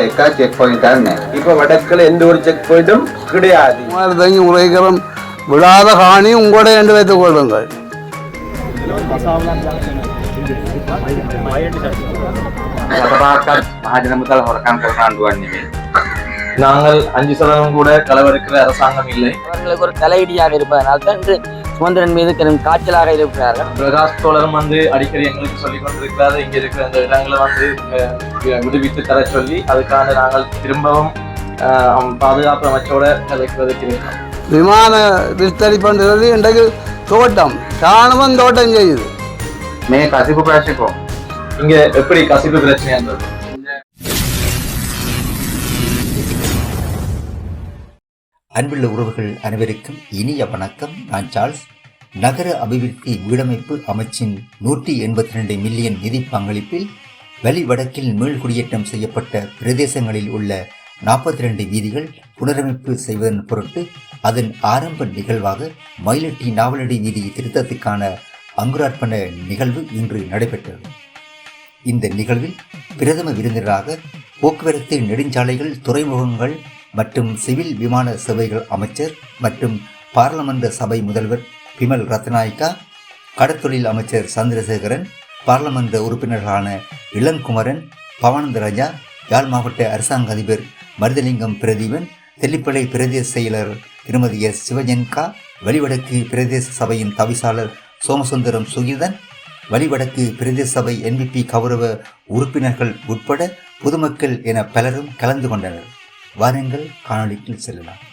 එක check point එකක් නැහැ. இப்போ வடக்குல எந்த ஒரு செக் பாயிண்ட்டும் கிடையாது. தங்கி உரைக்கிறோம் விடாத காணி உங்களோட என்று வைத்துக் கொள்ளுங்கள். மகாஜன முதல் ஹொரக்கான் கொண்டாண்டுவான் නෙමෙයි. நாங்கள் 5% கூட களவெடுக்கிற அரசாங்கம் இல்லை. அவர்களுக்கு ஒரு தலையீடியாக இருப்பதனால் தான் சுமந்திரன் மீது காய்ச்சலாக இருக்கிறார்கள். பிரகாஷ் தோழரும் அடிக்கடி எங்களுக்கு சொல்லிக் கொண்டிருக்கிறாரு, இங்க இருக்கிற அந்த இடங்களை விடுவித்து தர சொல்லி அதுக்கான நாங்கள் திரும்பவும் பாதுகாப்பு அமைச்சோட கதைக்கிறதுக்கு விமான விஸ்தரி பண்றது இன்றைக்கு தோட்டம் ராணுவம் தோட்டம் செய்யுது. மே கசிப்பு பிரச்சனை இங்க எப்படி கசிப்பு பிரச்சனை? அன்புள்ள உறவுகள் அனைவருக்கும் இனிய வணக்கம். நான் சார்ல்ஸ். நகர அபிவிருத்தி வீடமைப்பு அமைச்சின் 182 மில்லியன் நிதி பங்களிப்பில் வலி வடக்கில் மீள்குடியேற்றம் செய்யப்பட்ட பிரதேசங்களில் உள்ள 42 வீதிகள் புனரமைப்பு செய்வதன் பொருட்டு அதன் ஆரம்ப நிகழ்வாக மயிலட்டி நாவலடி வீதி திருத்தத்துக்கான அங்குரார்ப்பண நிகழ்வு இன்று நடைபெற்றது. இந்த நிகழ்வில் பிரதம விருந்தினராக போக்குவரத்து நெடுஞ்சாலைகள் துறைமுகங்கள் மற்றும் சிவில் விமான சேவைகள் அமைச்சர் மற்றும் பாராளுமன்ற சபை முதல்வர் பிமல் ரத்நாயக்கா, கடற்தொழில் அமைச்சர் சந்திரசேகரன், பாராளுமன்ற உறுப்பினர்களான இளங்குமரன், பவானந்த ராஜா, யாழ் மாவட்ட அரசாங்க அதிபர் மருதலிங்கம் பிரதீபன், தெல்லிப்பளை பிரதேச செயலர் திருமதி எஸ் சிவஜன்கா, வலிவடக்கு பிரதேச சபையின் தவிசாளர் சோமசுந்தரம் சுகீதன், வலிவடக்கு பிரதேச சபை NVP கௌரவ உறுப்பினர்கள் உட்பட பொதுமக்கள் என பலரும் கலந்து கொண்டனர். வாருங்கள் காணொளிக்குள் செல்லலாம்.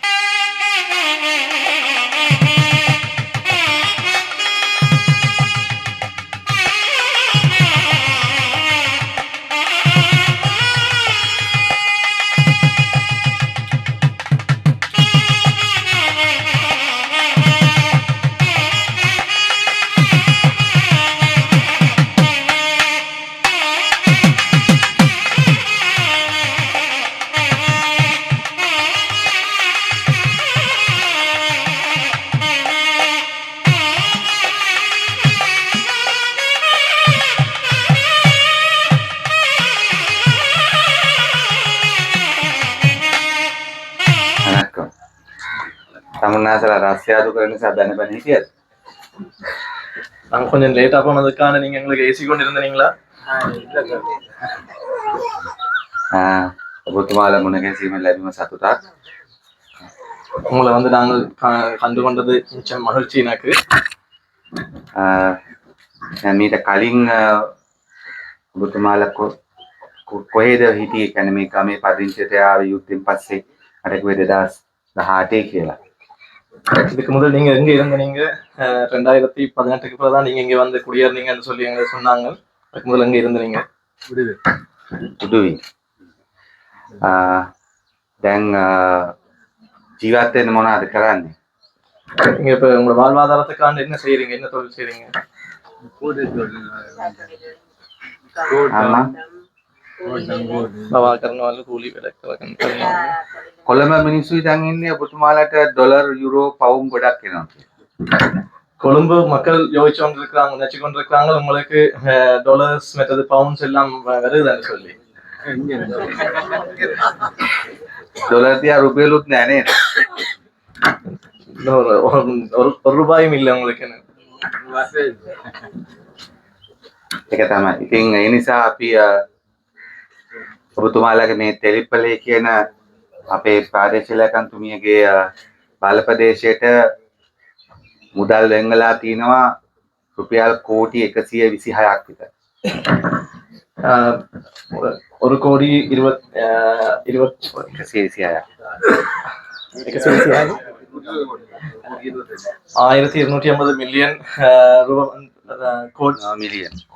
தமிழ்நாட்டில் ரஷ்யாது உக்ரைனுக்கு அதானே பண்ணிட்டு நாங்கள் கொஞ்சம் லேட்டாக போனதுக்கான நீங்கள் எங்களுக்கு ஏசி கொண்டு இருந்தீங்களா? ஒத்துமால முன்னகேசியும் எல்லாருமே சத்துட்டா உங்களை நாங்கள் கண்டு கொண்டது மிச்சம் மகிழ்ச்சி. எனக்கு මීට කලින් ඔබතුමාලා කොහෙද හිටියේ? කියන්නේ මේ ගමේ පදිංචියට ආව යුද්ධෙන් පස්සේ අර කිව්වේ 2018 කියලා. இதுக்கு முதல் நீங்க எங்க இருந்தீங்க? 2018க்கு பிறகு தான் நீங்க இங்க வந்து குடியேறினீங்கன்னு சொல்லி எங்க சொன்னாங்க. அதுக்கு முதல்ல எங்க இருந்தீங்க? උඩුවි. දැන් ජීවත් වෙන්න මොනවද කරන්නේ? நீங்க இப்ப உங்களோட வாழ்வாதாரத்துக்கான என்ன செய்றீங்க? என்ன தொழில் செய்றீங்க? බවා කරනවලු කූලි වැඩක් කරනවා. කොළඹ මිනිස්සු ඉතින් ඉන්නේ ඔබතුමාලට ඩොලර් යුරෝ පවුම් ගොඩක් එනවා කියලා. கொழும்பு மக்கள் யோசிச்சு கொண்டிருக்கிறாங்க, நினைச்சு கொண்டிருக்கிறாங்க உங்களுக்கு டாலர்ஸ் மற்றது பவுண்ட்ஸ் எல்லாம் வருதுன்னு சொல்லி. ඩොලර් තියා රුපියලුත් නැහැ නේද? ஒரு ரூபாயும் இல்லை உங்களுக்கு. ඒක තමයි. ඉතින් ඒ නිසා අපි ඔබතුමාලගේ මේ තෙලිපලේ කියන අපේ ප්‍රාදේශීය ලේකම්තුමියගේ බාල ප්‍රදේශයට මුදල් වෙන් වෙලා තිනවා රුපියල් කෝටි 126ක් විතර. 1,250 மில்லியன்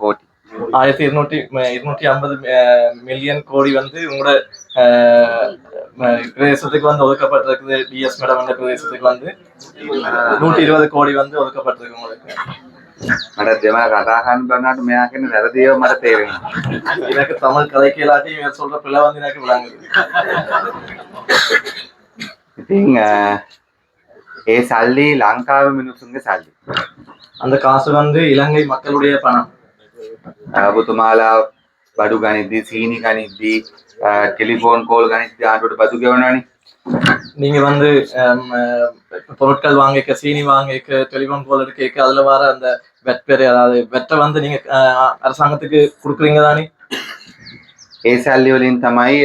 கோடி 1,250 மில்லியன் கோடி உங்களோட பிரதேசத்துக்கு ஒதுக்கப்பட்டிருக்குது. டிஎஸ் மேடம் பிரதேசத்துக்கு 120 கோடி ஒதுக்கப்பட்டிருக்கு உங்களுக்கு. මට දෙමළ කතා කරන්න බැන්නාට මෙයා කියන වැරදිව මට තේරෙනවා. எனக்கு தமிழ் கதைக்கு எல்லாத்தையும் இவர் சொல்ற பிள்ளை எனக்கு விளங்குது. ඉතින් ඒ සල්ලි ලංකාවේ මිනිස්සුන්ගේ සල්ලි. அந்த காசு இலங்கை மக்களுடைய பணம். ඔබතුමාලා බඩු ගනිද්දී සීනි ගනිද්දී ටෙලිෆෝන් කෝල් ගනිද්දී ආණ්ඩුවට බදු ගෙවනවනේ. நீங்க வந்து பொருட்கள் வாங்கிக்க சீனி வாங்கிக்க டெலிஃபோன் போல் கேட்க அதுல வர அந்த வெட்பெரு அதாவது வெட்டை வந்து நீங்க அரசாங்கத்துக்கு கொடுக்குறீங்க தானே? ඒ සල්ලි වලින් තමයි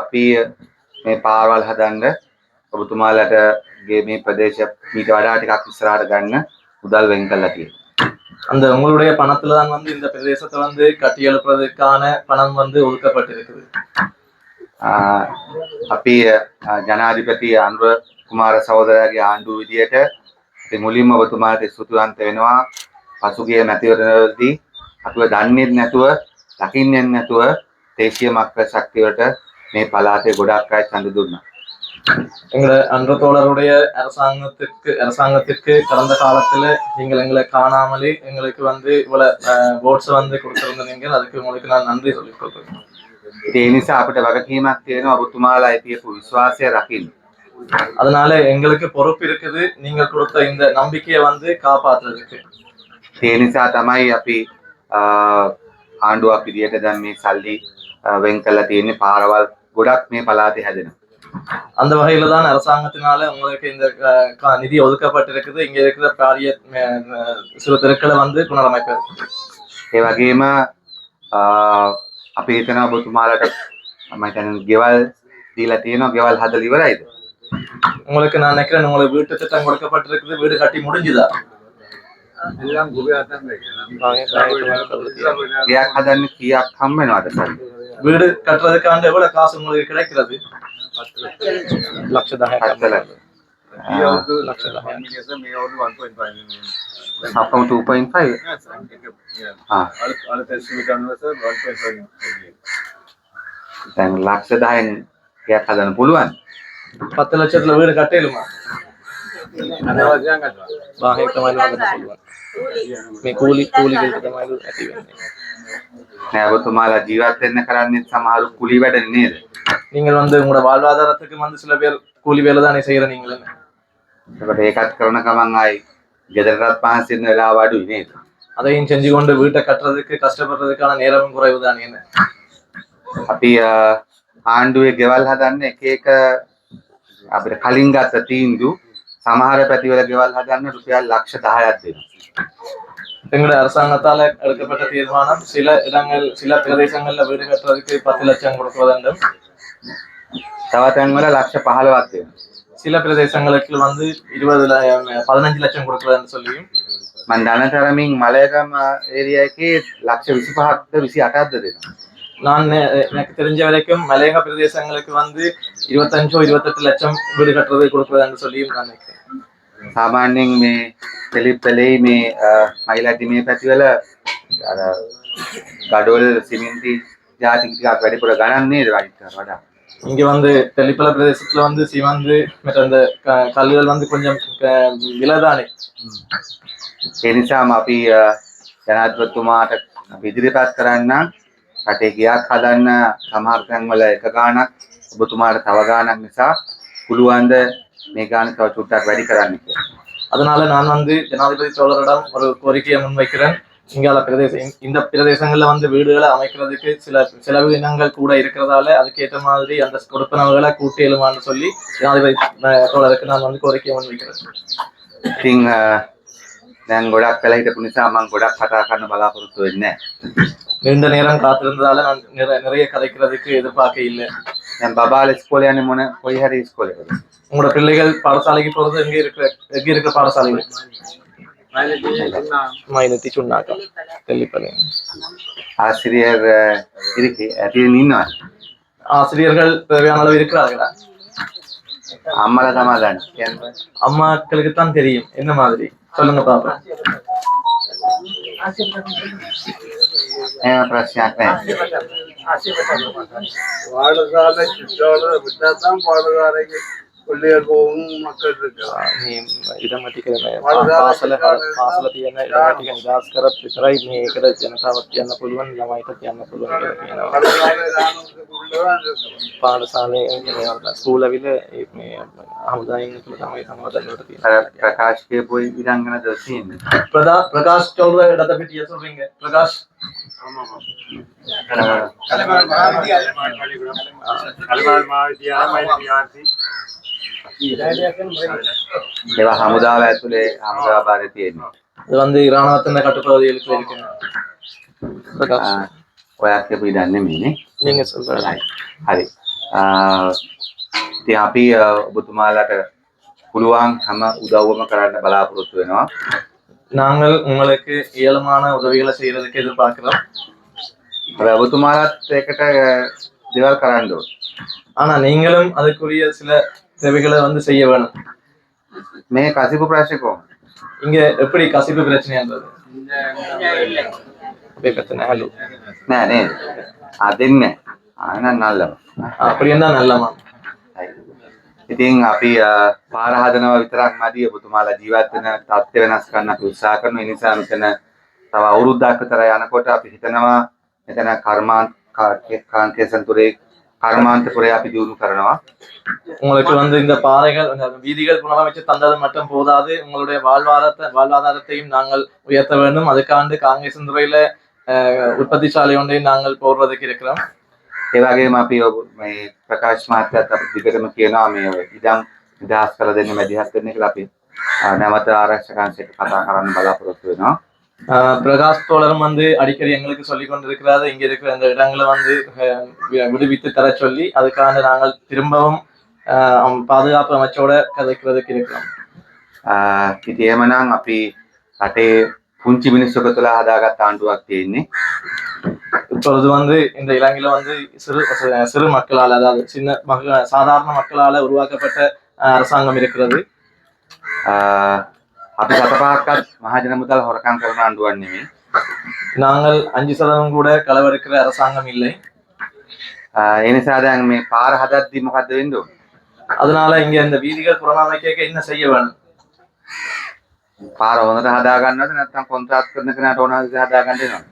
අපි මේ පාරවල් හදන්න ඔබතුමාලට මේ ප්‍රදේශ මීට වඩා ටිකක් ඉස්සරහට ගන්න මුදල් වෙන් කරලා තියෙනවා. அந்த உங்களுடைய பணத்துல தான் வந்து இந்த பிரதேசத்தை வந்து கட்டி எழுப்புறதுக்கான பணம் வந்து ஒதுக்கப்பட்டிருக்குது. අපි ජනාධිපති අනුර කුමාර සහෝදරයාගේ ආණ්ඩුව විදියට අපි මුලින්ම ඔබතුමාට ස්තුතිවන්ත වෙනවා. පසුගිය මැතිවරණවලදී අපිව දන්නේ නැතුව දකින්නේ නැතුව දේශීය මක්ක ශක්තියට මේ පළාතේ ගොඩක් අය ඡන්ද දුන්නා. எங்களை அன்ற தோழருடைய அரசாங்கத்திற்கு கடந்த காலத்துல நீங்கள் எங்களை காணாமலே எங்களுக்கு வந்து இவ்வளவு ஓட்ஸ் வந்து கொடுத்திருந்தீங்க. அதுக்கு உங்களுக்கு நான் நன்றி சொல்லிக் கொள்றேன். ඒ නිසා අපිට වගකීමක් තියෙනවා ඔබතුමාලා ඇතියපු විශ්වාසය රකින්න. அதனால எங்களுக்கு பொறுப்பு இருக்குது நீங்கள் கொடுத்த இந்த நம்பிக்கையை வந்து காப்பாற்றுறதுக்கு. ඒ නිසා තමයි අපි ආණ්ඩුවක් විදියට දැන් මේ සල්ලි වෙන් කරලා තියෙන්නේ පාරවල් ගොඩක් මේ පළාතේ හැදෙනවා. அந்த வகையில தான் அரசாங்கத்தினால உங்களுக்கு இந்த நிதி ஒதுக்கப்பட்டிருக்குது. இங்க இருக்கிற பாரிய சில தெருக்களை வந்து புனரமைக்க. ඒ වගේම අපි හිතනවා ඔබතුමාලට මම හිතන්නේ ගෙවල් දීලා තියෙනවා. ගෙවල් හදලා ඉවරයිද? உங்களுக்கு நான் நினைக்கிறேன் உங்களுக்கு வீட்டு திட்டம் கொடுக்கப்பட்டிருக்குது. வீடு கட்டி முடிஞ்சுதா? ගෙයක් හදන්න කීයක් හම්බ වෙනවද සල්ලි? வீடு கட்டுறதுக்காண்ட எவ்வளவு காசு உங்களுக்கு கிடைக்கிறது? 10,10,000. අපම 2.5 දැන් ලක්ෂ 10න් ගෙයක් හදන්න පුළුවන්. 10 லட்சத்துல வீடு கட்டலுமா? பாஹேක තමයි වදන්න පුළුවන්. මේ කූලිகளுக்கு තමයි ඇති වෙන්නේ. නෑ ඔබතුමාලා ජීවත් වෙන්න කරන්නේ සමහරු කුලී වැඩනේ නේද? நீங்கள் வந்து உங்களோட வாழ்வாதாரத்துக்கு வந்து சில பேர் கூலி வேலை தானே செய்யற நீங்களே. ඒකට ඒකත් කරන ගමන් ආයි ගෙදරටත් පහස් වෙන වෙලාව අඩුයි නේද? அதையும் செஞ்சு கொண்டு வீட்டை கட்டுறதுக்கு கஷ்டப்படுறதுக்கான நேரமும் குறைவு தானே. என்ன අපි ආණ්ඩුවේ ගෙවල් හදන්න එක එක අපිට කලින් ගත්ත තීන්දුව සමහර පැතිවල ගෙවල් හදන්න රුපියල් ලක්ෂ 10ක් දෙනවා. எங்களுடைய அரசாங்கத்தால எடுக்கப்பட்ட தீர்மானம் சில இடங்கள் சில பிரதேசங்கள்ல வீடு கட்டுறதுக்கு 10 லட்சம் கொடுக்குவதுண்டு. තව තැන්වල ලක්ෂ 15ක් දෙනවා. சில பிரதேசங்களுக்கு வந்து 15 லட்சம் கொடுக்குறதுன்னு சொல்லியும் මම දන තරමින් මලයගම ඒරියා එකේ ලක්ෂ 25ක්ද 28ක්ද දෙනවා. நான் எனக்கு தெரிஞ்ச வரைக்கும் மலையக பிரதேசங்களுக்கு வந்து 25-28 லட்சம் வீடு கட்டுறது கொடுக்குறதுன்னு சொல்லியும் நான் நினைக்கிறேன். සාමාන්‍යයෙන් මේ පෙලිප්පලේ මේ මයිලටි මේ පැතිවල අර ගඩොල් සිමෙන්ති ජාති ටිකක් වැඩිපුර ගණන් නේද වඩා. இங்க வந்து தெளிப்பல பிரதேசத்துல வந்து சிவந்து மற்ற அந்த கல்லுகள் வந்து கொஞ்சம் விலைதானே. ඒ නිසාම අපි ජනාධිපතිතුමාට අපි ඉදිරිපත් කරන්න රටේ ගියක් හදන්න සමහර තැන්වල එක ගාණක් ඔබතුමාට තව ගාණක් නිසා පුළුවන් ද මේ ගාණ තව චුට්ටක් වැඩි කරන්න කියලා. அதனால நான் வந்து ஜனாதிபதி தோழரிடம் ஒரு கோரிக்கையை முன்வைக்கிறேன். இங்கால இந்த பிரதேசங்கள்ல வந்து வீடுகளை அமைக்கிறதுக்கு சில செலவினங்கள் கூட இருக்கிறதால அதுக்கேற்ற மாதிரி அந்த கொடுப்பனவுகளை கூட்டி எழுமான்னு சொல்லி ஜனாதிபதி தோழருக்கு நான் வந்து கோரிக்கையை முன்வைக்கிறேன். ඉතින් දැන් ගොඩක් වෙලා හිටපු නිසා මම ගොඩක් කතා කරන්න බලාපොරොත්තු වෙන්නේ නැහැ. நீண்ட நேரம் காத்திருந்ததால நான் நிறைய கதைக்கிறதுக்கு எதிர்பார்க்க இல்லை. දැන් බබාලා ඉස්කෝලේ යන්නේ මොන කොයි හරි ඉස්කෝලේකද? உங்களோட பிள்ளைகள் பாடசாலைக்கு போறது எங்க இருக்கிற பாடசாலைகள்? மைனத்தி சுண்ணாக்கா தெளிப்பலை. ආසිරියර් ඉරිකේ ඇතින් ඉන්නවා. ஆசிரியர்கள் தேவையான அளவு இருக்கிறார்களா? අම්මලා තමයි දන්නේ. කියන්නේ அம்மாக்களுக்கு தான் தெரியும். என்ன மாதிரி சொல்லுங்க பாப்பா. එහෙම ප්‍රශ්නයක් නැහැ. பாடசாலை சுற்றோடு விட்டாதான் பாடசாலைக்கு பிள்ளைகள் போகும் மக்கள் இருக்காங்க. ඉඩමටික පාසල තියෙන ඉඩමටික නිදහස් කරත් විතරයි මේකට ජනතාවට යන්න පුළුවන් ළමයිට යන්න පුළුවන් කියලා කියනවා. පාඩසාලේ ස්කූල් ඇවිල්ලා මේ හමුදායෙන් තමයි සමාදන්වට තියෙනවා. ප්‍රකාශ් කියපු ඉරංගන දොස් තියෙන්නේ. பிரகாஷ் சொல்ற இடத்தை பற்றி சொல்றீங்க. பிரகாஷ் ඒවා හමුදාව ඇතුලේ හමුදා බාරේ තියෙන්නේ. இது வந்து இராணுவத்தின் கட்டுப்பகுதிகளுக்கு இருக்கிற பிரகாஷ் ඔයා කියපු ඉඩම් නෙමෙයිනේ. நீங்க சொல்ற හරි. ඉතින් අපි ඔබතුමාලාට පුළුවන් හැම උදව්වම කරන්න බලාපොරොත්තු වෙනවා. நாங்கள் உங்களுக்கு இயலுமான உதவிகளை செய்யறதுக்கு எதிர்பார்க்கிறோம். හැබැයි ඔබතුමාලාත් ඒකට දේවල් කරන්න ඕන. ஆனா நீங்களும் அதுக்குரிய சில சேவைகளை வந்து செய்ய வேணும். මේ කසිපු ප්‍රශ්නේ කොහොමද? இங்க எப்படி கசிப்பு பிரச்சனைன்றது பிரச்சனை ஹலோ නෑ නේද? දෙන්නේ. ආනන් නල්ලම. அப்படி இருந்தா நல்லமா. ඉතින් අපි පාර හදනවා විතරක් මදි ඔබතුමාලා ජීවත් වෙන තත්ත්ව වෙනස් කරන්න අපි උත්සාහ කරනවා. ඒ නිසා මෙතන තව අවුරුද්දක් විතර යනකොට අපි හිතනවා මෙතන කාන්කේසන්තුරේ කර්මාන්තපුරේ අපි දියුණු කරනවා. உங்களுக்கு வந்து இந்த பாறைகள் வீதிகள் புனரமைச்சு தந்தது மட்டும் போதாது, உங்களுடைய வாழ்வாதாரத்தையும் நாங்கள் உயர்த்த வேண்டும். அதுக்காண்டு காங்கிரஸ் துறையில உற்பத்தி சாலை ஒன்றையும் நாங்கள் போடுறதுக்கு இருக்கிறோம். ඒ වගේම අපි මේ ප්‍රකාශ් මහත්තයාත් අපි දිගටම කියනවා මේ ඉඩම් නිදහස් කරලා දෙන්න මැදිහත් වෙන්න කියලා අපි නැවත ආරක්ෂකයන්ට කතා කරන්න බලාපොරොත්තු වෙනවා. பிரகாஷ் தோழரும் வந்து அடிக்கடி எங்களுக்கு சொல்லி கொண்டிருக்கிறாரு, இங்க இருக்கிற இந்த இடங்களை வந்து விடுவித்து தர சொல்லி அதுக்கான நாங்கள் திரும்பவும் பாதுகாப்பு அமைச்சோட கதைக்கிறதுக்கு இருக்கிறோம். ඉතින් එහෙමනම් අපි රටේ පුංචි මිනිස්සුක තුළ හදාගත් ආණ්ඩුවක් තියෙන්නේ. இப்பொழுது வந்து இந்த இலங்கையில வந்து சிறு மக்களால், அதாவது சாதாரண மக்களால உருவாக்கப்பட்ட அரசாங்கம் இருக்கிறது. අපි 5%ක්වත් මහජන මුදල් හොරකම් කරන ආණ්ඩුවක් නෙමෙයි. நாங்கள் 5% கூட களவெடுக்கிற அரசாங்கம் இல்லை. ඒ නිසා දැන් මේ පාර හදද්දි මොකද්ද වෙන්න ඕනේ? அதனால இங்க இந்த வீதிகள் புறநாமைக்க என்ன செய்ய வேணும்? පාර හොඳට හදා ගන්නවද නැත්නම් කොන්ත්‍රාත් කරන කෙනාට ඕන විදිහට හදා ගන්න දෙනවද?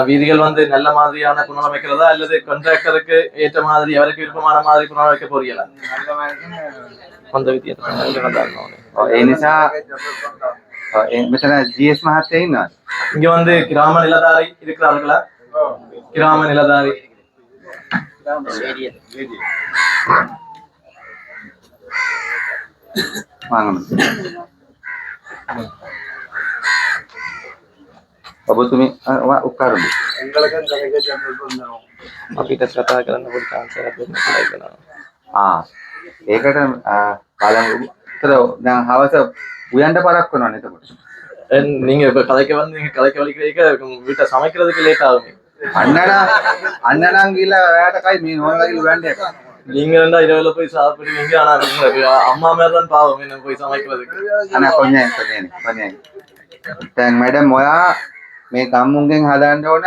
வீதிகள் வந்து நல்ல மாதிரியான புனரமைக்கிறதா அல்லது கான்ட்ராக்டருக்கு ஏற்ற மாதிரி அவருக்கு விருப்பமான மாதிரி புனரமைக்க போறீங்களா? அந்த வித்தியாசம் ඒ නිසා මෙතන GS මහත්තයා ඉන්නවද? இங்க வந்து கிராம நிலதாரி இருக்கிறார்களா? கிராம நிலதாரி வாங்க. ඔබතුමී උක්කාරද? අපිට කතා කරන්න පොඩි chance එකක් දෙන්න කියලා. ඒකට බලමු. දැන් හවස උයන්ඩ පරක් වෙනවනේ එතකොට. நீங்க இப்ப கதைக்க வந்து நீங்க கதைக்க வலிக்கிறீங்க, வீட்டை சமைக்கிறதுக்கு லேட் ஆகும். අන්නනම් ගිහලා ඔයාට කයි මේ නෝනලා ගිහලා උයන්ඩ එපා. நீங்க ரெண்டா இரவுல போய் சாப்பிடுவீங்க, ஆனா அம்மா மேல தான் பாவம் என்ன போய் சமைக்கிறதுக்கு. අනේ කොන්නේ. දැන් මැඩම් ඔයා මේ ගම්මුන්ගෙන් හදන්න ඕන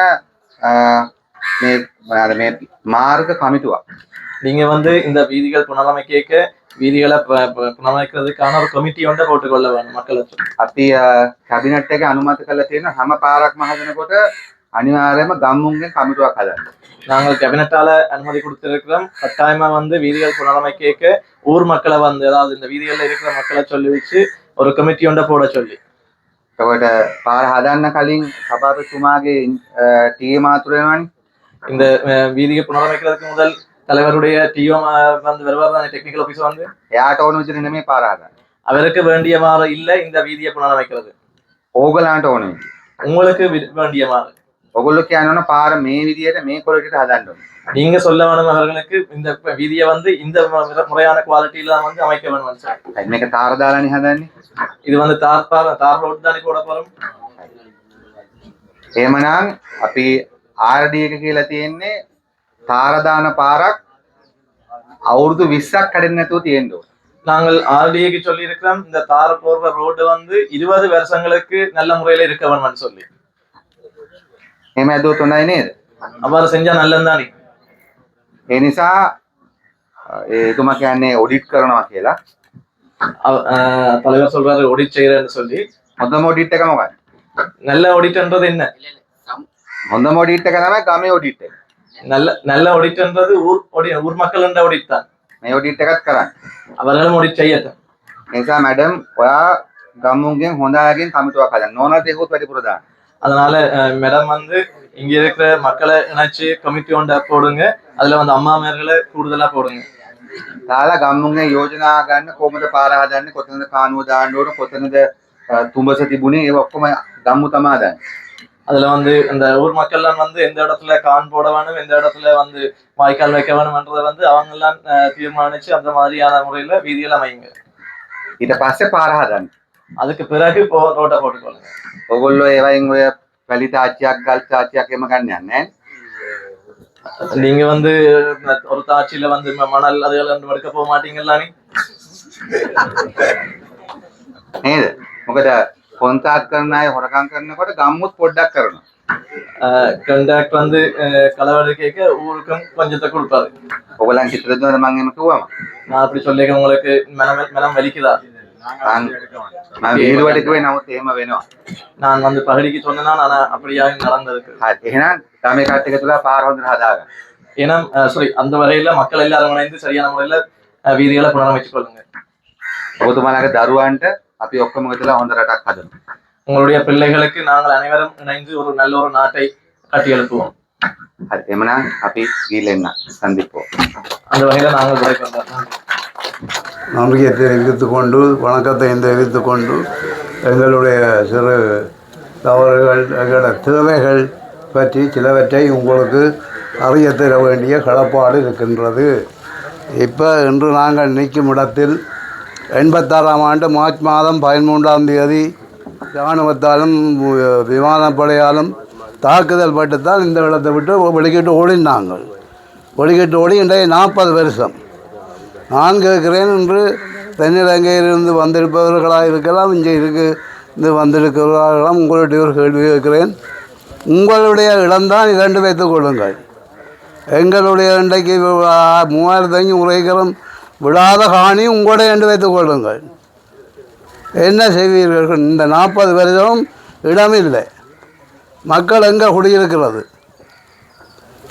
මේ මාර්ග කමිටුවක්. நீங்க வந்து இந்த வீதிகள் புனரமைக்க வீதிகளை புனரமைக்கிறதுக்கான ஒரு கமிட்டி ஒன்றை போட்டுக்கொள்ள வேணும் மக்களுக்கு. අපි කැබිනට් එකේ අනුමත කරලා තියෙන හැම පාරක්ම හදනකොට අනිවාර්යයෙන්ම ගම්මුන්ගෙන් කමිටුවක් හදන්න. நாங்கள் கேபினட்டால அனுமதி கொடுத்திருக்கிறோம். கட்டாயமா வந்து வீதிகள் புனரமைக்க ஊர் மக்களை வந்து, அதாவது இந்த வீதிகள்ல இருக்கிற மக்களை சொல்லி வச்சு ஒரு கமிட்டி ஒன்றை போட சொல்லி. එතකොට පාර හදන්න කලින් සභාපතිතුමාගේ ටීම් මාතුර වෙනවනේ. இந்த வீதியை புனரமைக்கிறதுக்கு முதல் தலைவருடைய டிஓ வந்து வருவார் தானே, டெக்னிக்கல் ஆபீஸ் வந்து. එයාට ඕන විදිහට නෙමෙයි පාර හදන්න. அவருக்கு வேண்டியவாறு இல்ல இந்த வீதியை புனரமைக்கிறது, ඕගලන්ට ඕන විදිහ. உங்களுக்கு வேண்டியவாறு. ඔගොල්ලෝ කියනවනේ පාර මේ විදිහට මේ ක්වොලිටියට හදන්න ඕනේ. நீங்க சொல்ல வேணும் அவர்களுக்கு இந்த வீதியை வந்து இந்த முறையான குவாலிட்டியில வந்து அமைக்க வேணும் சார். මේක තාර දාලානේ හදන්නේ. இது வந்து தார் ரோட் தானே போட போறோம். එහෙමනම් අපි RD එක කියලා තියෙන්නේ තාර දාන පාරක් අවුරුදු 20ක් කඩෙන්නේ නැතුව තියෙන්න ඕනේ. நாங்கள் ஆர்டிஏக்கு சொல்லி இருக்கிறோம், இந்த தார போடுற ரோடு வந்து 20 வருஷங்களுக்கு நல்ல முறையில இருக்க வேணும்னு சொல்லி. එහෙම ඇදුවොත් හොඳයි නේද? அவ்வாறு செஞ்சா நல்லதுதானே. ඒ නිසා ඒකම කියන්නේ ඔඩිට් කරනවා කියලා. தலைவர் சொல்றாரு ஆடிட் செய்யறேன்னு சொல்லி. හොඳම ඔඩිට් එක මොකක්ද? நல்ல ஆடிட்ன்றது என்ன? හොඳම ඔඩිට් එක තමයි ගමේ ඔඩිට් එක. நல்ல ஆடிட்ன்றது ஊர் மக்களோட ஆடிட் தான். මේ ඔඩිට් එකත් කරන්න. அவர்களும் ஆடிட் செய்யட்டும். ඒ නිසා මැඩම් ඔයා ගම්මුන්ගෙන් හොඳ අයගෙන් කමිටුවක් හදන්න. නෝනට ඒකත් වැඩිපුර දාන්න. அதனால மேடம் வந்து இங்க இருக்கிற மக்களை இணைச்சு கமிட்டி ஒன்றை போடுங்க. அதுல வந்து அம்மாமார்களை கூடுதலா போடுங்க. දාලා ගම්මුන්ගේ යෝජනා ගන්න කොහොමද පාර හදන්නේ කොතනද කානුව දාන්න ඕන කොතනද තුඹස තිබුණේ ඒව ඔක්කොම ගම්මු තමා දන්නේ. அதுல வந்து இந்த ஊர் மக்கள்லாம் வந்து எந்த இடத்துல கான் போட வேணும், எந்த இடத்துல வந்து வாய்க்கால் வைக்க வேணும்ன்றதை வந்து அவங்க எல்லாம் தீர்மானிச்சு அந்த மாதிரியான முறையில வீதியில அமைங்க. ඊට පස්සේ පාර හදන්න. அதுக்கு பிறகு ரோட்டை போட்டுக்கொள்ளுங்க. ඔයගොල්ලෝ ඒවයින් ඔය වැලි තාච්චියක් ගල් තාච්චියක් එම ගන්න යන්නේ නැහැ. நீங்க வந்து ஒரு தாட்சியில வந்து மணல் அதுகள் எடுக்க போக மாட்டீங்களா? නේද? මොකද කොන්ත්‍රාත් කරන අය හොරකම් කරනකොට ගම්මුත් පොඩ්ඩක් කරනවා. கண்டாக்ட் வந்து களவாடி கேட்க ஊருக்கும் கொஞ்சத்தை கொடுப்பாரு. ඔයගොල්ලන් හිතද මම එහෙම කිව්වම? நான் அப்படி சொல்லிக்க உங்களுக்கு மனம் வலிக்குதா? මම වීදුවට කිව්වේ නමුත් එහෙම වෙනවා. நான் வந்து பகடிக்கு சொன்னேன்னா நான் அப்படியாக நடந்திருக்கு. හරි. එහෙනම් ගමේ කට්ටිය තුලා පාර හොඳට හදාගන්න. ஏன்னா அந்த வரையில மக்கள் எல்லாரும் இணைந்து சரியான முறையில வீதிகளை புனரமைச்சு கொள்ளுங்க. ඔබතුමාලගේ දරුවන්ට අපි ඔක්කොම එකතුලා හොඳ රටක් හදමු. உங்களுடைய பிள்ளைகளுக்கு நாங்கள் அனைவரும் இணைந்து ஒரு நல்ல ஒரு நாட்டை கட்டி எழுப்புவோம். හරි. එමනම් අපි ගිහින් සන්දිප්පෝ. அந்த வகையில நாங்கள் விடைக்கு வந்தோம். நம்பிக்கையை தெரிவித்துக் கொண்டு வணக்கத்தையும் தெரிவித்துக் கொண்டு எங்களுடைய சிறு தவறுகள் எங்களுடைய தேவைகள் பற்றி சிலவற்றை உங்களுக்கு அறிய தர வேண்டிய கடப்பாடு இருக்கின்றது. இப்போ இன்று நாங்கள் நிற்கும் இடத்தில் 86ஆம் ஆண்டு மார்ச் மாதம் 13ஆம் தேதி இராணுவத்தாலும் விமானப்படையாலும் தாக்குதல் பட்டுத்தான் இந்த இடத்தை விட்டு வெளிக்கிட்டு ஓடினாங்க. வெளிக்கிட்டு ஓடி இன்றைய 40 வருஷம். நான் கேட்கிறேன், இன்று தென்னிலங்கையிலிருந்து வந்திருப்பவர்களாக இருக்கலாம், இங்கே இருந்து வந்திருக்கிறவர்களாம், உங்களுடைய ஒரு கேள்வி கேட்கிறேன். உங்களுடைய இடம்தான் 2 வைத்துக் கொள்ளுங்கள். எங்களுடைய இன்றைக்கு 3500 ஏக்கரம் விடாத காணி உங்களுடைய 2 வைத்துக் கொள்ளுங்கள். என்ன செய்வீர்கள்? இந்த 40 வருஷம் இடமில்லை. மக்கள் எங்கே குடியிருக்கிறது?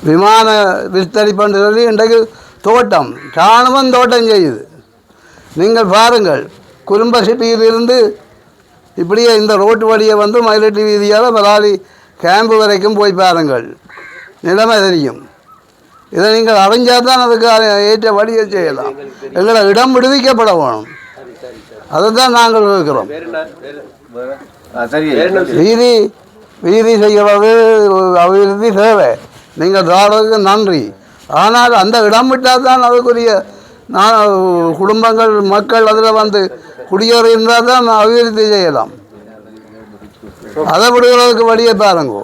விமான விஸ்தரிப்புன்னு சொல்லி இன்றைக்கு தோட்டம், இராணுவம் தோட்டம் செய்யுது. நீங்கள் பாருங்கள், குறும்ப சிட்டியிலிருந்து இப்படியே இந்த ரோட்டு வழியை வந்து மயிலட்டி வீதியால் பலாலி கேம்பு வரைக்கும் போய் பாருங்கள், நிலைமை தெரியும். இதை நீங்கள் அறிஞ்சால் தான் அதுக்கு ஏற்ற வழியை செய்யலாம். எங்களை இடம் விடுவிக்கப்பட வேணும். அதை தான் நாங்கள் இருக்கிறோம். வீதி செய்கிறது அபிவிருத்தி தேவை, நீங்கள் தாராளத்துக்கு நன்றி. ஆனால் அந்த இடம் விட்டால் தான் அதுக்குரிய குடும்பங்கள் மக்கள் அதில் வந்து குடியேறி இருந்தால் தான் அபிவிருத்தி செய்யலாம். அதை விடுகிறதுக்கு வழியை பாருங்க.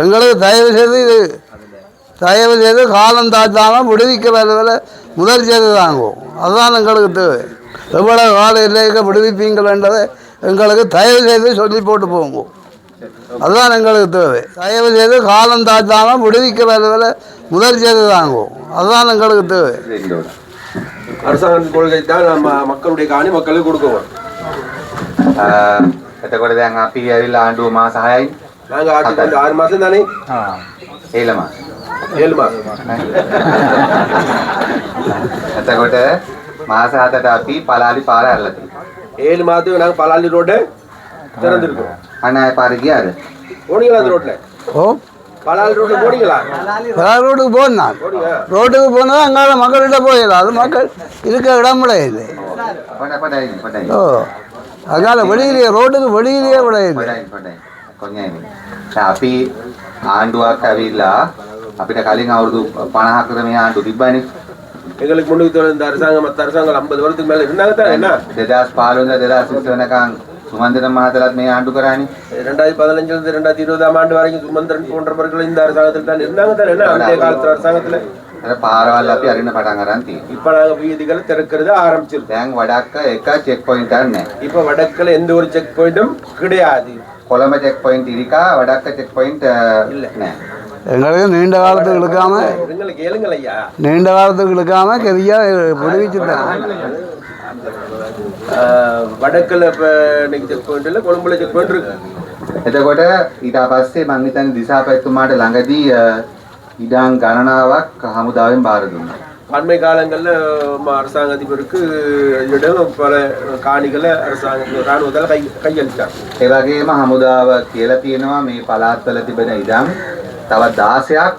எங்களுக்கு தயவு செய்து காலம் தாழ்த்தாமல் விடுவிக்கிறதில் முதல் செய்து தாங்குவோம். அதுதான் எங்களுக்கு தேவை. எவ்வளோ காலம் இல்லைக்க விடுவிப்பீங்களன்றதை எங்களுக்கு தயவு செய்து சொல்லி போட்டு போங்க. அதுதான் எங்களுக்கு தேவை. தயவு செய்து காலம் தாழ்த்தாமல் விடுவிக்கிறதில் முதல் செய்து தாங்குவோம். அதுதான் எங்களுக்கு தேவை. அரசாங்கத்தின் கொள்கை தான் நம்ம மக்களுடைய காணி மக்களுக்கு கொடுக்குவோம். එතකොට දැන් අපි ඇවිල්ලා ආණ්ඩුව මාස 6යි. நாங்கள் ஆட்சிக்கு வந்து 6 மாதம் தானே? ඒල මාස. 7 மாதம். එතකොට මාස 7ට අපි පලාලි පාර ඇරලා තියෙනවා. 7 மாதத்துக்கு நாங்கள் பலாலி ரோட்டை திறந்துருக்கோம். අනාය පාර ගියාද? போனீங்களா அந்த ரோட்டில்? ஓ, பலாலி ரோட்டில் போனீங்களா? ரோட்டுக்கு போனால் ரோட்டுக்கு போனால் அங்கால மக்கள்கிட்ட போயிடலாம். அது மக்கள் இருக்க இடமுட இல்லை. ஓ, அதனால வெளியிலேயே ரோட்டுக்கு வெளியிலேயே விட இல்லை. අපි ආණ්ඩුවක් ඇවිල්ලා අපිට කලින් අවුරුදු 50කට මේ ආණ්ඩු තිබ්බනේ. எங்களுக்கு முன்னுக்கு இந்த அரசாங்கம் மற்ற அரசாங்கம் 50 வருஷத்துக்கு மேலே இருந்தாங்க தான். என்ன 2015 2020 වෙනකන් சுமந்திரன் மகாதலாத் මේ ආණ්ඩු කරානේ. 2015 2020 ஆண்டு வரைக்கும் சுமந்திரன் போன்றவர்கள் இந்த அரசாங்கத்தில் தான் இருந்தாங்க தான். என்ன அந்த காலத்து அரசாங்கத்தில் පාරවල් අපි අරින්න පටන් ගන්න තියෙනවා. இப்போ நாங்கள் வீதிகளை திறக்கிறது ஆரம்பிச்சிருக்கோம். දැන් වඩක්ක එක චෙක් පොයින්ට් එකක් නැහැ. இப்போ வடக்கில் எந்த ஒரு செக் பாயிண்ட்டும் கிடையாது. කොළඹ චෙක් පොයින්ට් ඉරිකා වඩක්ක චෙக் පොයින්ට් නැහැ. எங்களுக்கு நீண்ட காலத்துக்கு இழுக்காம எங்களுக்கு கேளுங்கள் ஐயா. நீண்ட காலத்துக்கு இழுக்காம கெதியா விடுவிச்சு வடக்கில் இப்போ இன்னைக்கு செக் பாயிண்ட் இல்லை, கொழும்புல செக் பாயிண்ட் இருக்கு. එතකොට ඊට පස්සේ මම හිතන්නේ දිසාපැතුමාට ළඟදී ඉඩම් ගණනාවක් හමුදාවෙන් බාර දුන්නා. அண்மை காலங்களில் அரசாங்க அதிபருக்கு இடம் பல காணிகளை அரசாங்க இராணுவத்தால் கையளித்தார். ඒ වගේම හමුදාව කියලා තියෙනවා මේ පළාත්වල තිබෙන ඉඩම් තවත් 16ක්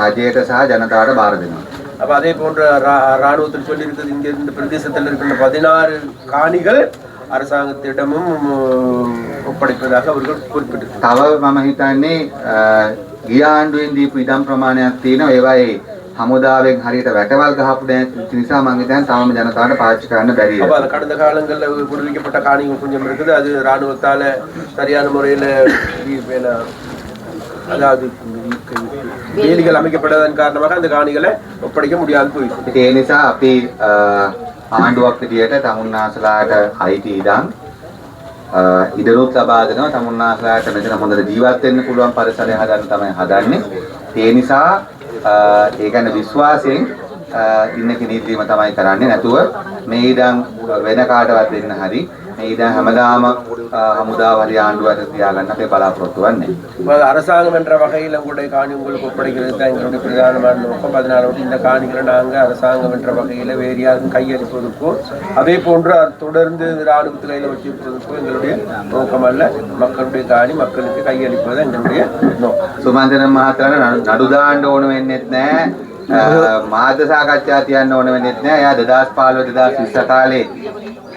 රජයට සහ ජනතාවට බාර දෙනවා. அப்போ அதே போன்ற இராணுவத்தில் சொல்லியிருக்கிறது இங்கே இந்த பிரதேசத்தில் இருக்கின்ற 16 காணிகள் அரசாங்கத்திடமும் ஒப்படைப்பதாக அவர்கள் குறிப்பிட்டிருக்கிறார். තව මම හිතන්නේ ගිය ආණ්ඩුවෙන් දීපු ඉඩම් ප්‍රමාණයක් තියෙනවා. ඒවායේ හමුදාවෙන් හරියට වැටවල් ගහපු නිසා මම හිතන්නේ තවම ජනතාවට පාවිච්චි කරන්න බැරි. அப்போ அது கடந்த காலங்களில் விடுவிக்கப்பட்ட காணிகள் கொஞ்சம் இருக்குது. அது இராணுவத்தால் சரியான முறையில் அதாவது வேலிகள் அமைக்கப்பட்டதன் காரணமாக அந்த காணிகளை ஒப்படைக்க முடியாது போயிடுச்சு. ඒ නිසා අපි ආණ්ඩුවක් විදියට තමුන්නාසලාට අයිති ඉඩම් ඉදරුත් ලබා දෙනවා. තමුන්නාසලාට මෙතන හොඳට ජීවත් වෙන්න පුළුවන් පරිසරය හදන්න තමයි හදන්නේ. ඒ නිසා ඒ ගැන විශ්වාසයෙන් ඉන්න කෙනෙක්දීම තමයි කරන්නේ. නැතුව මේ ඉඩම් වෙන කාටවත් දෙන්න හරි මේ ඉඩම් හැමදාම හමුදාව හරි ආණ්ඩුවට තියාගන්න අපේ බලාපොරොත්තු වෙන්නේ. அரசாங்கம் என்ற வகையில் உங்களுடைய காணி உங்களுக்கு ஒப்படைக்கிறது தான் எங்களுடைய பிரதானமான நோக்கம். அதனால இந்த காணிகளை நாங்கள் அரசாங்கம் என்ற வகையில் வேறு யாருக்கும் கையளிப்பதற்கோ அதே போன்று தொடர்ந்து இராணுவத்தில் கையில் வச்சிருப்பதற்கோ எங்களுடைய நோக்கம் அல்ல. மக்களுடைய காணி மக்களுக்கு கையளிப்பது எங்களுடைய நோக்கம். සුමන්දන මහතාට නඩු දාන්න ඕන වෙන්නේත් නැහැ. මාධ්‍ය සාකච්ඡා තියන්න ඕන වෙන්නේත් නැහැ. එයා 2015 2020 කාලේ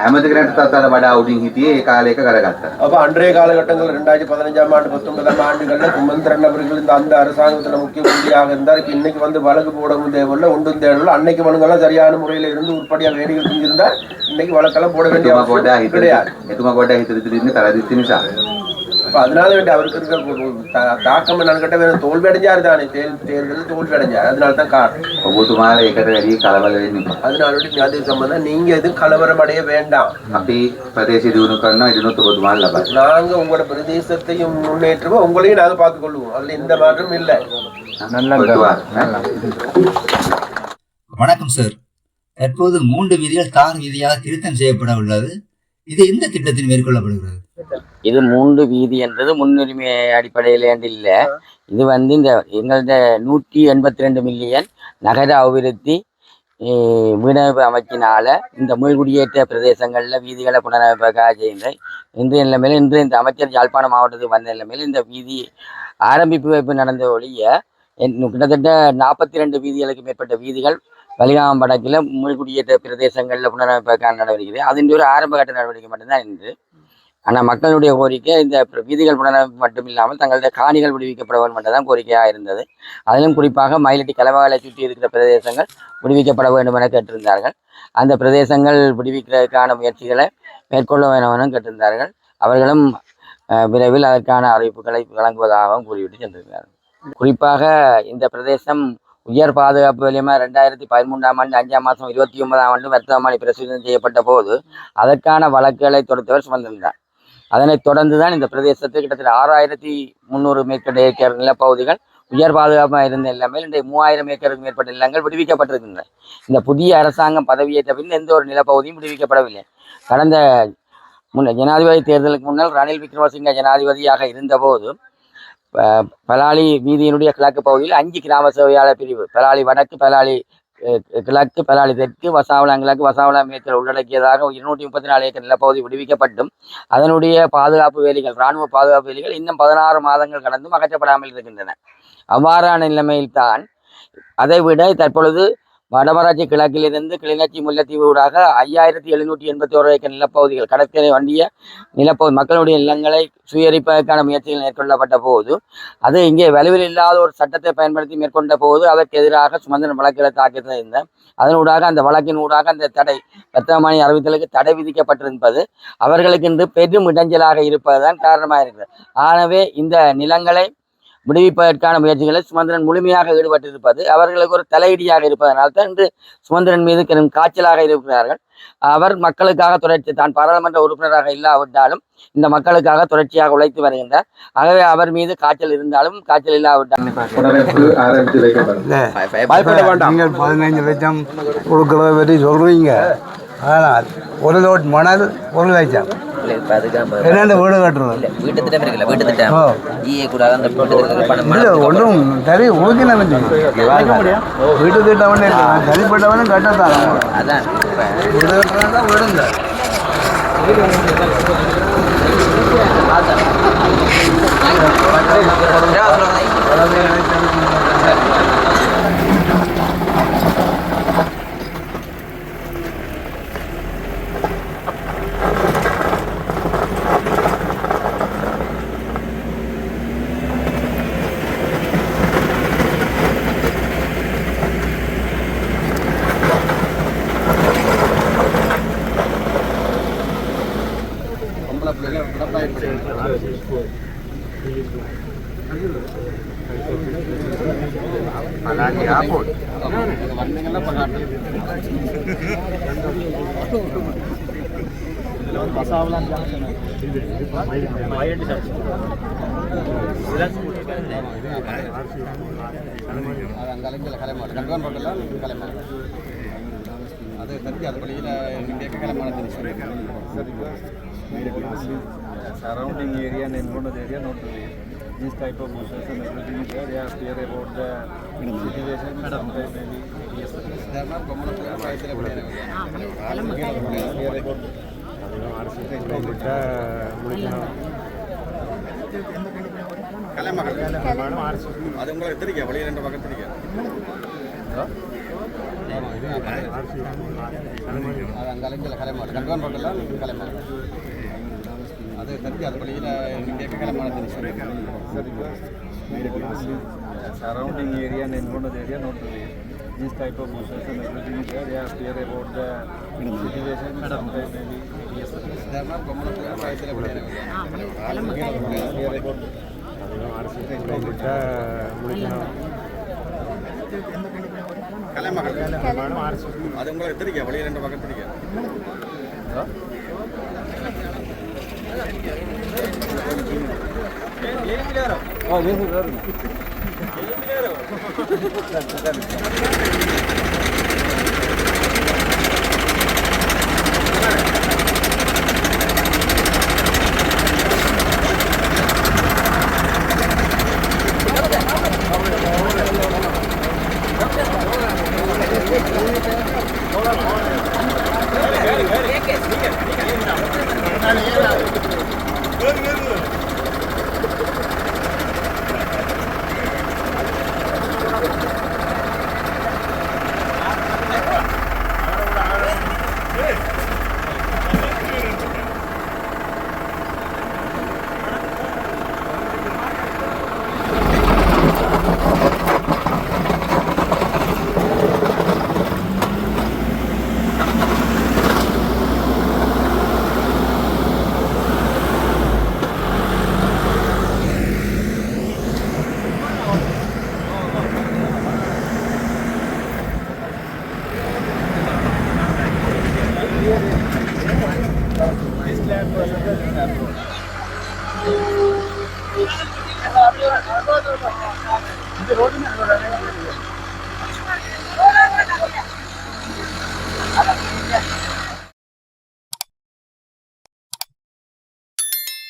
ඇමතිකරට වඩා උඩින් හිටියේ ඒ කාලයක කරගත්තා. அப்போ அன்றைய காலகட்டங்கள் 2015ஆம் ஆண்டு 19ஆம் ஆண்டுகளில் சுமந்திரன் அவர்கள் இந்த அந்த அரசாங்கத்தில் முக்கிய புள்ளியாக இருந்தார். இப்போ இன்னைக்கு வந்து வழக்கு போடவும் தேவையில்லை, ஒன்றும் தேவையில்லை. அன்னைக்கு வழங்கெல்லாம் சரியான முறையில் இருந்து உருப்படியாக வேலைகள் செஞ்சிருந்தால் இன்னைக்கு வழக்கெல்லாம் போட வேண்டிய அவசியம் கிடையாது. එතුමා පොඩ්ඩක් හිතෙදින්න කරදිච්ච නිසා. அப்போ அதனால வேண்டிய அவருக்கு இருக்க தாக்கம் என்னன்னு கேட்டால் வேறு தோல்வி அடைஞ்சார் தானே, தேர்தலில் தோல்வி அடைஞ்சார். அதனால தான் காரணம். ඔබතුමාලා ඒකට වැඩි කලබල වෙන්න එපා. அதனால அது சம்பந்தம் நீங்க எதுவும் கலவரம் அடைய வேண்டாம். අපි ප්‍රදේශය දිනු කරනවා ඉදනොත් ඔබතුමාලා ලබන්න. நாங்க உங்களோட பிரதேசத்தையும் முன்னேற்றுவோம், உங்களையும் நாங்கள் பார்த்துக் கொள்வோம். அதுல எந்த மாற்றமும் இல்லை. வணக்கம் சார். தற்போது 3 வீதிகள் தார் வீதியாக திருத்தம் செய்யப்பட உள்ளது. இது எந்த திட்டத்தில் மேற்கொள்ளப்படுகிறது? இது 3 வீதி என்றது முன்னுரிமை அடிப்படையில் இல்லை. இது வந்து இந்த எங்களது 182 மில்லியன் நகர அபிவிருத்தி வீடமைப்பு அமைச்சினால இந்த மீள்குடியேற்ற பிரதேசங்களில் வீதிகளை புனரமைப்பாக செய்த இன்றைய நிலைமையில் இன்று இந்த அமைச்சர் யாழ்ப்பாணம் மாவட்டத்துக்கு வந்த நிலைமையில் இந்த வீதி ஆரம்பிப்பு வைப்பு நடந்த ஒழிய கிட்டத்தட்ட 42 வீதிகளுக்கு மேற்பட்ட வீதிகள் வலிகாமம் வடக்கில் மீள்குடியேற்ற பிரதேசங்களில் புனரமைப்பாக நடவடிக்கிறது. அதன் ஒரு ஆரம்ப கட்ட நடவடிக்கை மட்டும்தான் இன்று. ஆனால் மக்களுடைய கோரிக்கை இந்த வீதிகள் புனரமைப்பு மட்டும் இல்லாமல் தங்களுடைய காணிகள் விடுவிக்கப்பட வேண்டும் என்றுதான் கோரிக்கையாக இருந்தது. அதிலும் குறிப்பாக மயிலட்டி கலவகளை சுற்றி இருக்கிற பிரதேசங்கள் விடுவிக்கப்பட வேண்டும் என கேட்டிருந்தார்கள். அந்த பிரதேசங்கள் விடுவிக்கிறதுக்கான முயற்சிகளை மேற்கொள்ள வேண்டும் என கேட்டிருந்தார்கள். அவர்களும் விரைவில் அதற்கான அறிவிப்புகளை வழங்குவதாகவும் கூறிவிட்டு சென்றிருந்தார்கள். குறிப்பாக இந்த பிரதேசம் உயர் பாதுகாப்பு வலியமாக 2013ஆம் ஆண்டு 5ஆம் மாதம் 29ஆம் ஆண்டு வர்த்தமானி பிரசுரம் செய்யப்பட்ட போது அதற்கான வழக்குகளை தொடுத்தவர் சுமந்திருந்தார். அதனைத் தொடர்ந்துதான் இந்த பிரதேசத்தில் கிட்டத்தட்ட 6300 மேற்பட்ட ஏக்கர் நிலப்பகுதிகள் உயர் பாதுகாப்பாக இருந்த நிலைமையில் இன்றைய 3000 ஏக்கருக்கு மேற்பட்ட நிலங்கள் விடுவிக்கப்பட்டிருக்கின்றன. இந்த புதிய அரசாங்கம் பதவியேற்ற பின் எந்த ஒரு நிலப்பகுதியும் விடுவிக்கப்படவில்லை. கடந்த ஜனாதிபதி தேர்தலுக்கு முன்னால் ரணில் விக்ரமசிங்க ஜனாதிபதியாக இருந்தபோது பலாலி வீதியினுடைய கிழக்கு பகுதியில் 5 கிராம சேவையாளர் பிரிவு, பலாலி வடக்கு, பலாலி கிழக்கு, பலாலி தெற்கு, வசாவளம் கிழக்கு, வசாவளம் மேற்கில் உள்ளடக்கியதாக 234 ஏக்கர் நிலப்பகுதி விடுவிக்கப்பட்டும் அதனுடைய பாதுகாப்பு வேலிகள், இராணுவ பாதுகாப்பு வேலிகள் இன்னும் 16 மாதங்கள் கடந்தும் அகற்றப்படாமல் இருக்கின்றன. அவ்வாறான நிலைமையில்தான் அதை விட தற்பொழுது வடமராட்சி கிழக்கிலிருந்து கிளிநொச்சி முல்லைத்தீவு ஊடாக 5781 ஏக்கர் நிலப்பகுதிகள் கடற்கரை வண்டிய நிலப்பகுதி மக்களுடைய நிலங்களை சுயரிப்பதற்கான முயற்சிகள் மேற்கொள்ளப்பட்ட போது அது இங்கே வலுவில் இல்லாத ஒரு சட்டத்தை பயன்படுத்தி மேற்கொண்ட போது அதற்கு எதிராக சுமந்திரன் வழக்குகளை தாக்கியிருந்த அதனூடாக அந்த வழக்கின் ஊடாக அந்த தடை வர்த்தமானி அறிவித்தலுக்கு தடை விதிக்கப்பட்டிருப்பது அவர்களுக்கு இன்று பெரும் இடைஞ்சலாக இருப்பதுதான் காரணமாக இருக்கிறது. ஆகவே இந்த நிலங்களை விடுவிப்பதற்கான முயற்சிகளில் சுமந்திரன் முழுமையாக ஈடுபட்டிருப்பது அவர்களுக்கு ஒரு தலையீடியாக இருப்பதனால் தான் இன்று சுமந்திரன் மீது காய்ச்சலாக இருக்கிறார்கள். அவர் மக்களுக்காக தொடர்ச்சி தான் பாராளுமன்ற உறுப்பினராக இல்லாவிட்டாலும் இந்த மக்களுக்காக தொடர்ச்சியாக உழைத்து வருகின்றார். ஆகவே அவர் மீது காய்ச்சல் இருந்தாலும் காய்ச்சல் இல்லாவிட்டாலும் 15 லட்சம் கொடுக்கறத பற்றி சொல்றீங்க. ஆனால் ஒரு லோட் மணல் 1 லட்சம் என்னென்ன வீடு கட்டுறது வீட்டு திட்டம் இருக்குல்ல வீட்டு திட்டம் ஓ ஈஏ கூடாது அந்த வீட்டு திட்டத்துக்கு பணம் இல்லை ஒன்றும் சரி ஊக்கின வீட்டு திட்டவனே சரிப்பட்டவனும் கட்டத்தான் அதான் வீடு கட்டுறதா விடுங்க surrounding area and environment area not to waste. This type of bushes and everything is there. They are clear about the situation. Sometimes maybe yes, they are not common. Clear about அது உங்களை எத்திரிக்க வழியில் ரெண்டு பக்கம் எத்திரிக்க அது அங்கே அலைஞ்சில் கிளம்ப கண்கான் ரோட்டெல்லாம் கிளம்ப அது தெரிஞ்சு அது வழியில் கேட்க கிளம்ப surrounding area and environment area not to waste. This type of bushes and everything is there. They are clear about the situation. Sometimes maybe yes, they are not common. Clear about அது உங்களை எத்திரிக்க வழியில் ரெண்டு பக்கம் எத்திரிக்க Oh, this is